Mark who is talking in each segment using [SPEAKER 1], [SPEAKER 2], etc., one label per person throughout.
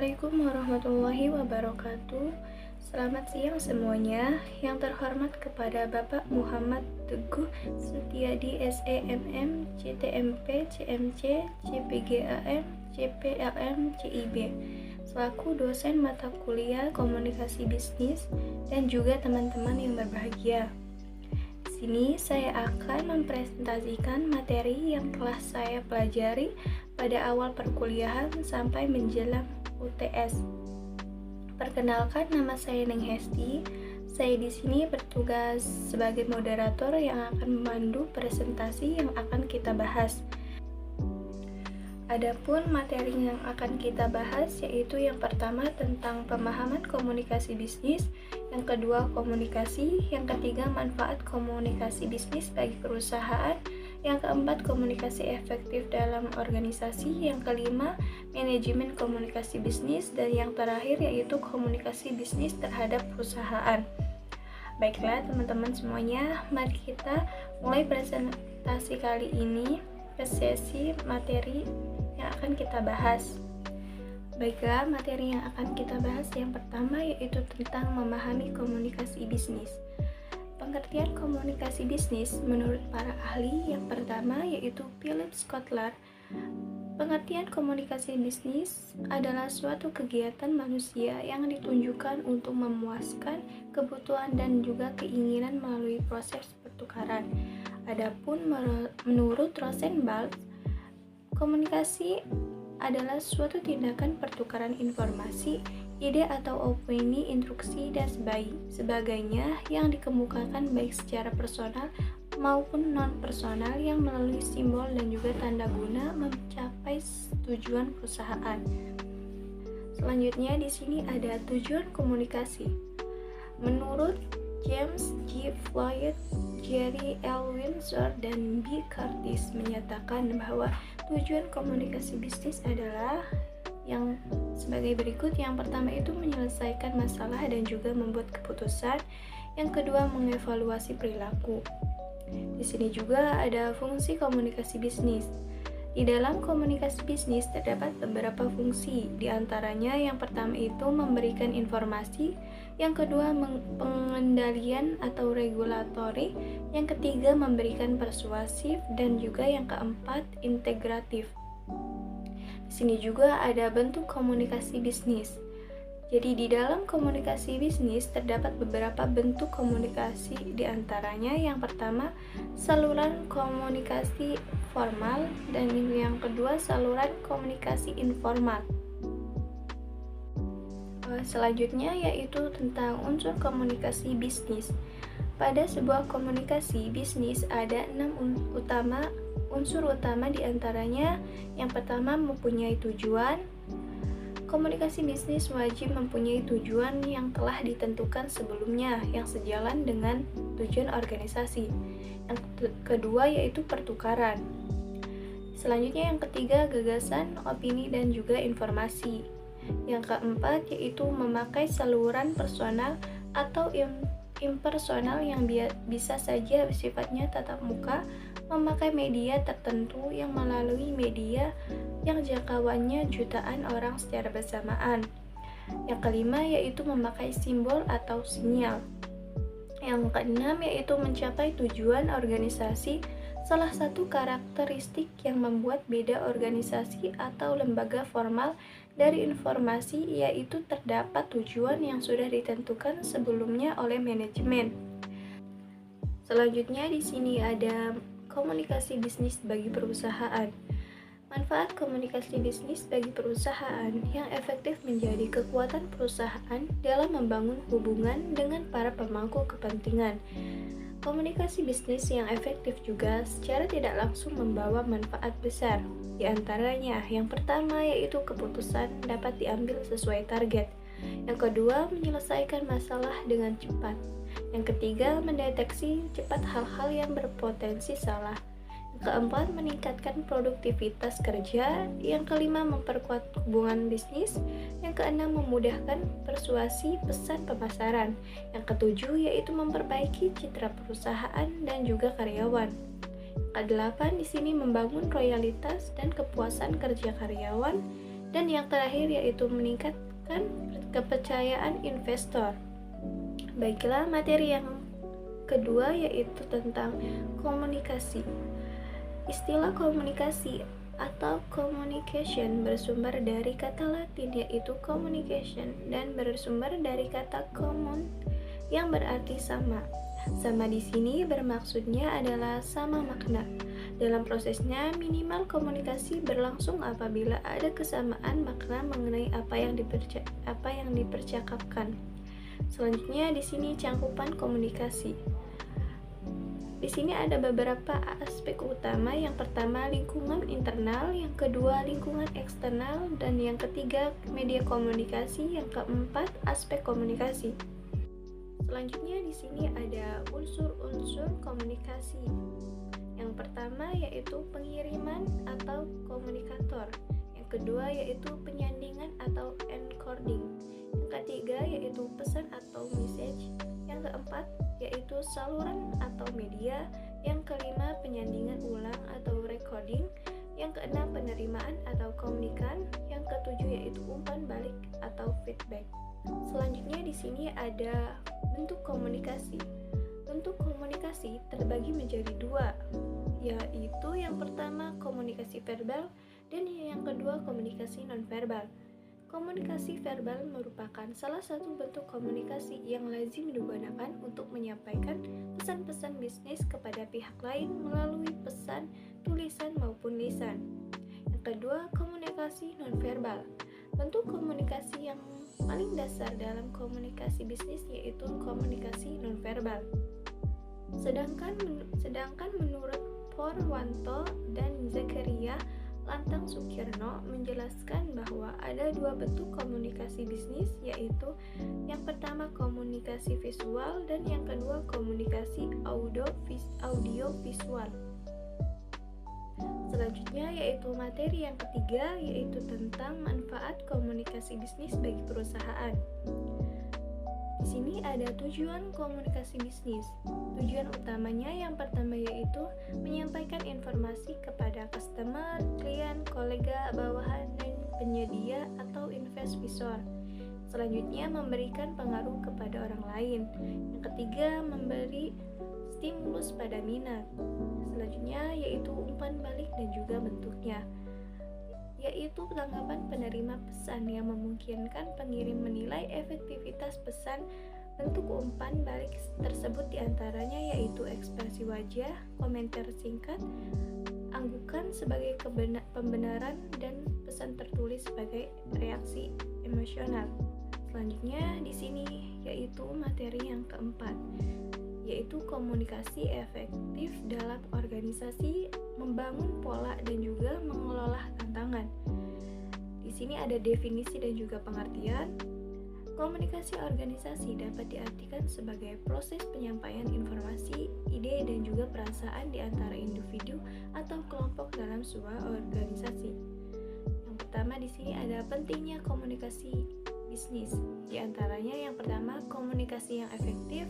[SPEAKER 1] Assalamualaikum warahmatullahi wabarakatuh. Selamat siang semuanya. Yang terhormat kepada Bapak Muhammad Teguh Setiadi SEMM, CTMP, CMC, CPGAM, CPLM, CIB selaku dosen mata kuliah Komunikasi Bisnis dan juga teman-teman yang berbahagia. Di sini saya akan mempresentasikan materi yang telah saya pelajari pada awal perkuliahan sampai menjelang UTS. Perkenalkan, nama saya Neng Hesti. Saya di sini bertugas sebagai moderator yang akan memandu presentasi yang akan kita bahas. Adapun materi yang akan kita bahas yaitu yang pertama tentang pemahaman komunikasi bisnis, yang kedua komunikasi, yang ketiga manfaat komunikasi bisnis bagi perusahaan, yang keempat komunikasi efektif dalam organisasi, yang kelima manajemen komunikasi bisnis, dan yang terakhir yaitu komunikasi bisnis terhadap perusahaan. Baiklah teman-teman semuanya, mari kita mulai presentasi kali ini ke sesi materi yang akan kita bahas. Baiklah, materi yang akan kita bahas yang pertama yaitu tentang memahami komunikasi bisnis. Pengertian komunikasi bisnis menurut para ahli yang pertama yaitu Philip Kotler. Pengertian komunikasi bisnis adalah suatu kegiatan manusia yang ditunjukkan untuk memuaskan kebutuhan dan juga keinginan melalui proses pertukaran. Adapun menurut Rosenblatt, komunikasi adalah suatu tindakan pertukaran informasi, ide atau opini, instruksi, dan sebagainya yang dikemukakan baik secara personal maupun non-personal yang melalui simbol dan juga tanda guna mencapai tujuan perusahaan. Selanjutnya di sini ada tujuan komunikasi. Menurut James G. Floyd, Jerry L. Windsor, dan B. Curtis menyatakan bahwa tujuan komunikasi bisnis adalah yang sebagai berikut. Yang pertama itu menyelesaikan masalah dan juga membuat keputusan. Yang kedua mengevaluasi perilaku. Di sini juga ada fungsi komunikasi bisnis. Di dalam komunikasi bisnis terdapat beberapa fungsi, di antaranya yang pertama itu memberikan informasi, yang kedua pengendalian atau regulatori, yang ketiga memberikan persuasif, dan juga yang keempat integratif. Di sini juga ada bentuk komunikasi bisnis. Jadi di dalam komunikasi bisnis terdapat beberapa bentuk komunikasi, di antaranya yang pertama saluran komunikasi formal dan yang kedua saluran komunikasi informal. Selanjutnya yaitu tentang unsur komunikasi bisnis. Pada sebuah komunikasi bisnis ada 6 unsur utama, di antaranya yang pertama mempunyai tujuan. Komunikasi bisnis wajib mempunyai tujuan yang telah ditentukan sebelumnya yang sejalan dengan tujuan organisasi. Yang kedua yaitu pertukaran. Selanjutnya yang ketiga gagasan, opini, dan juga informasi. Yang keempat yaitu memakai saluran personal atau impersonal yang bisa saja sifatnya tatap muka, memakai media tertentu yang melalui media yang jangkauannya jutaan orang secara bersamaan. Yang kelima yaitu memakai simbol atau sinyal. Yang keenam yaitu mencapai tujuan organisasi. Salah satu karakteristik yang membuat beda organisasi atau lembaga formal dari informasi yaitu terdapat tujuan yang sudah ditentukan sebelumnya oleh manajemen. Selanjutnya di sini ada komunikasi bisnis bagi perusahaan. Manfaat komunikasi bisnis bagi perusahaan yang efektif menjadi kekuatan perusahaan dalam membangun hubungan dengan para pemangku kepentingan. Komunikasi bisnis yang efektif juga secara tidak langsung membawa manfaat besar. Di antaranya, yang pertama yaitu keputusan dapat diambil sesuai target. Yang kedua, menyelesaikan masalah dengan cepat. Yang ketiga, mendeteksi cepat hal-hal yang berpotensi salah. Yang keempat, meningkatkan produktivitas kerja. Yang kelima, memperkuat hubungan bisnis. Yang keenam, memudahkan persuasi pesan pemasaran. Yang ketujuh, yaitu memperbaiki citra perusahaan dan juga karyawan. Kedelapan di sini membangun loyalitas dan kepuasan kerja karyawan. Dan yang terakhir yaitu meningkatkan kepercayaan investor. Baiklah, materi yang kedua yaitu tentang komunikasi. Istilah komunikasi atau communication bersumber dari kata Latin yaitu communication dan bersumber dari kata common yang berarti sama. Sama di sini bermaksudnya adalah sama makna. Dalam prosesnya, minimal komunikasi berlangsung apabila ada kesamaan makna mengenai apa yang dipercakapkan. Selanjutnya di sini cangkupan komunikasi. Di sini ada beberapa aspek utama. Yang pertama lingkungan internal, yang kedua lingkungan eksternal, dan yang ketiga media komunikasi, yang keempat aspek komunikasi. Selanjutnya di sini ada unsur-unsur komunikasi. Yang pertama yaitu pengiriman atau komunikator. Yang kedua yaitu penyandingan atau encoding. Yang ketiga yaitu pesan atau message. Yang keempat yaitu saluran atau media. Yang kelima penyandingan ulang atau recording. Yang keenam penerimaan atau komunikan. Yang ketujuh yaitu umpan balik atau feedback. Selanjutnya di sini ada bentuk komunikasi. Bentuk komunikasi terbagi menjadi dua, yaitu yang pertama komunikasi verbal dan yang kedua komunikasi nonverbal. Komunikasi verbal merupakan salah satu bentuk komunikasi yang lazim digunakan untuk menyampaikan pesan-pesan bisnis kepada pihak lain melalui pesan, tulisan maupun lisan. Yang kedua, komunikasi nonverbal. Bentuk komunikasi yang paling dasar dalam komunikasi bisnis yaitu komunikasi nonverbal. Sedangkan menurut Porwanto dan Zakaria Lantang Sukirno menjelaskan bahwa ada dua bentuk komunikasi bisnis, yaitu yang pertama komunikasi visual dan yang kedua komunikasi audio visual. Selanjutnya yaitu materi yang ketiga yaitu tentang manfaat komunikasi bisnis bagi perusahaan. Di sini ada tujuan komunikasi bisnis. Tujuan utamanya yang pertama yaitu menyampaikan informasi kepada customer, klien, kolega, bawahan, dan penyedia atau investor. Selanjutnya memberikan pengaruh kepada orang lain. Yang ketiga memberi stimulus pada minat. Selanjutnya yaitu umpan balik dan juga bentuknya, yaitu tanggapan penerima pesan yang memungkinkan pengirim menilai efektivitas pesan. Bentuk umpan balik tersebut diantaranya yaitu ekspresi wajah, komentar singkat, anggukan sebagai pembenaran, dan pesan tertulis sebagai reaksi emosional. Selanjutnya di sini yaitu materi yang keempat, yaitu komunikasi efektif dalam organisasi, membangun pola dan juga mengelola tantangan. Di sini ada definisi dan juga pengertian. Komunikasi organisasi dapat diartikan sebagai proses penyampaian informasi, ide, dan juga perasaan di antara individu atau kelompok dalam sebuah organisasi. Yang pertama di sini ada pentingnya komunikasi bisnis. Di antaranya yang pertama, komunikasi yang efektif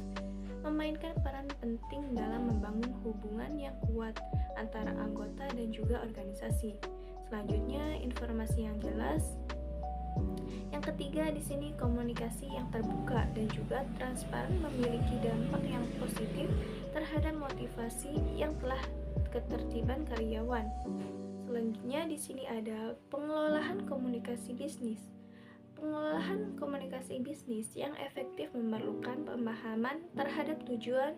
[SPEAKER 1] memainkan peran penting dalam membangun hubungan yang kuat antara anggota dan juga organisasi. Selanjutnya, informasi yang jelas. Yang ketiga di sini komunikasi yang terbuka dan juga transparan memiliki dampak yang positif terhadap motivasi yang telah ketertiban karyawan. Selanjutnya di sini ada pengelolaan komunikasi bisnis. Pengelolaan komunikasi bisnis yang efektif memerlukan pemahaman terhadap tujuan,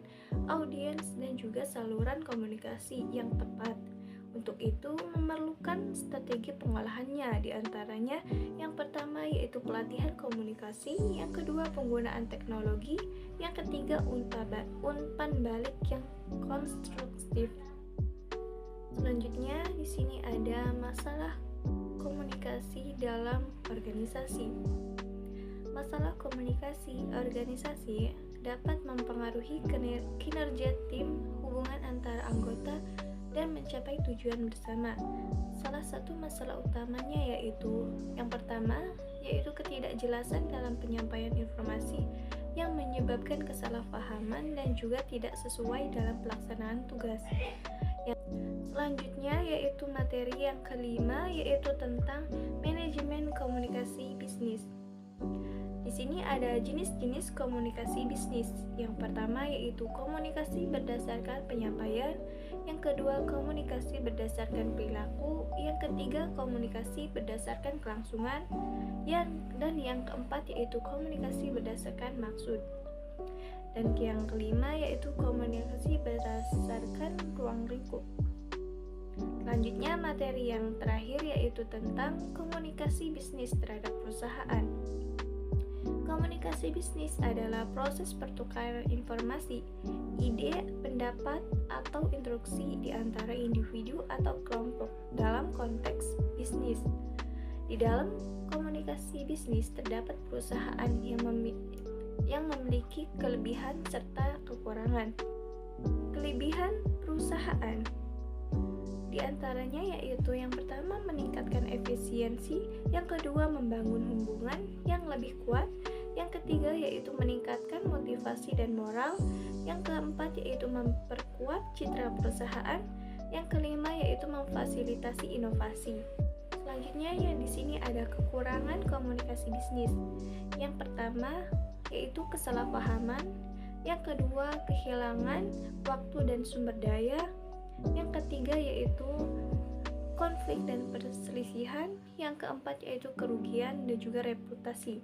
[SPEAKER 1] audiens, dan juga saluran komunikasi yang tepat. Untuk itu memerlukan strategi pengolahannya, diantaranya yang pertama yaitu pelatihan komunikasi, yang kedua penggunaan teknologi, yang ketiga umpan balik yang konstruktif. Selanjutnya di sini ada masalah komunikasi dalam organisasi. Masalah komunikasi organisasi dapat mempengaruhi kinerja tim, hubungan antara anggota, dan mencapai tujuan bersama. Salah satu masalah utamanya yaitu yang pertama yaitu ketidakjelasan dalam penyampaian informasi yang menyebabkan kesalahpahaman dan juga tidak sesuai dalam pelaksanaan tugas. Selanjutnya yaitu materi yang kelima, yaitu tentang manajemen komunikasi bisnis. Di sini ada jenis-jenis komunikasi bisnis. Yang pertama yaitu komunikasi berdasarkan penyampaian, yang kedua komunikasi berdasarkan perilaku, yang ketiga komunikasi berdasarkan kelangsungan, dan yang keempat yaitu komunikasi berdasarkan maksud. Dan yang kelima yaitu komunikasi berdasarkan ruang lingkup. Selanjutnya materi yang terakhir yaitu tentang komunikasi bisnis terhadap perusahaan. Komunikasi bisnis adalah proses pertukaran informasi, ide, pendapat, atau instruksi di antara individu atau kelompok dalam konteks bisnis. Di dalam komunikasi bisnis terdapat perusahaan yang memiliki kelebihan serta kekurangan. Kelebihan perusahaan di antaranya yaitu yang pertama meningkatkan efisiensi, yang kedua membangun hubungan yang lebih kuat, yang ketiga yaitu meningkatkan motivasi dan moral, yang keempat yaitu memperkuat citra perusahaan, yang kelima yaitu memfasilitasi inovasi. Selanjutnya yang di sini ada kekurangan komunikasi bisnis. Yang pertama yaitu kesalahpahaman, yang kedua kehilangan waktu dan sumber daya, yang ketiga yaitu konflik dan perselisihan, yang keempat yaitu kerugian dan juga reputasi.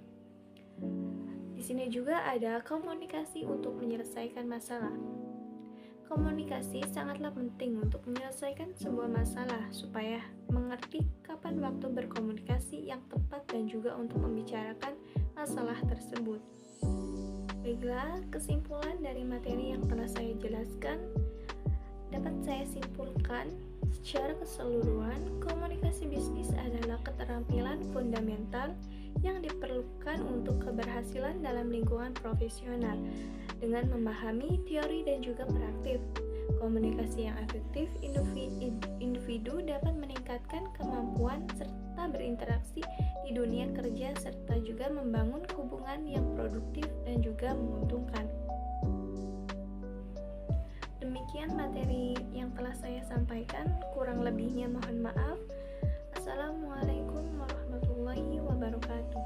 [SPEAKER 1] Di sini juga ada komunikasi untuk menyelesaikan masalah. Komunikasi sangatlah penting untuk menyelesaikan sebuah masalah supaya mengerti kapan waktu berkomunikasi yang tepat dan juga untuk membicarakan masalah tersebut. Baiklah, kesimpulan dari materi yang telah saya jelaskan dapat saya simpulkan secara keseluruhan, komunikasi bisnis adalah keterampilan fundamental yang diperlukan untuk keberhasilan dalam lingkungan profesional. Dengan memahami teori dan juga praktik, komunikasi yang efektif individu dapat meningkatkan kemampuan serta berinteraksi di dunia kerja serta juga membangun hubungan yang produktif dan juga menguntungkan. Demikian materi yang telah saya sampaikan, kurang lebihnya mohon maaf. Assalamualaikum warahmatullahi wabarakatuh.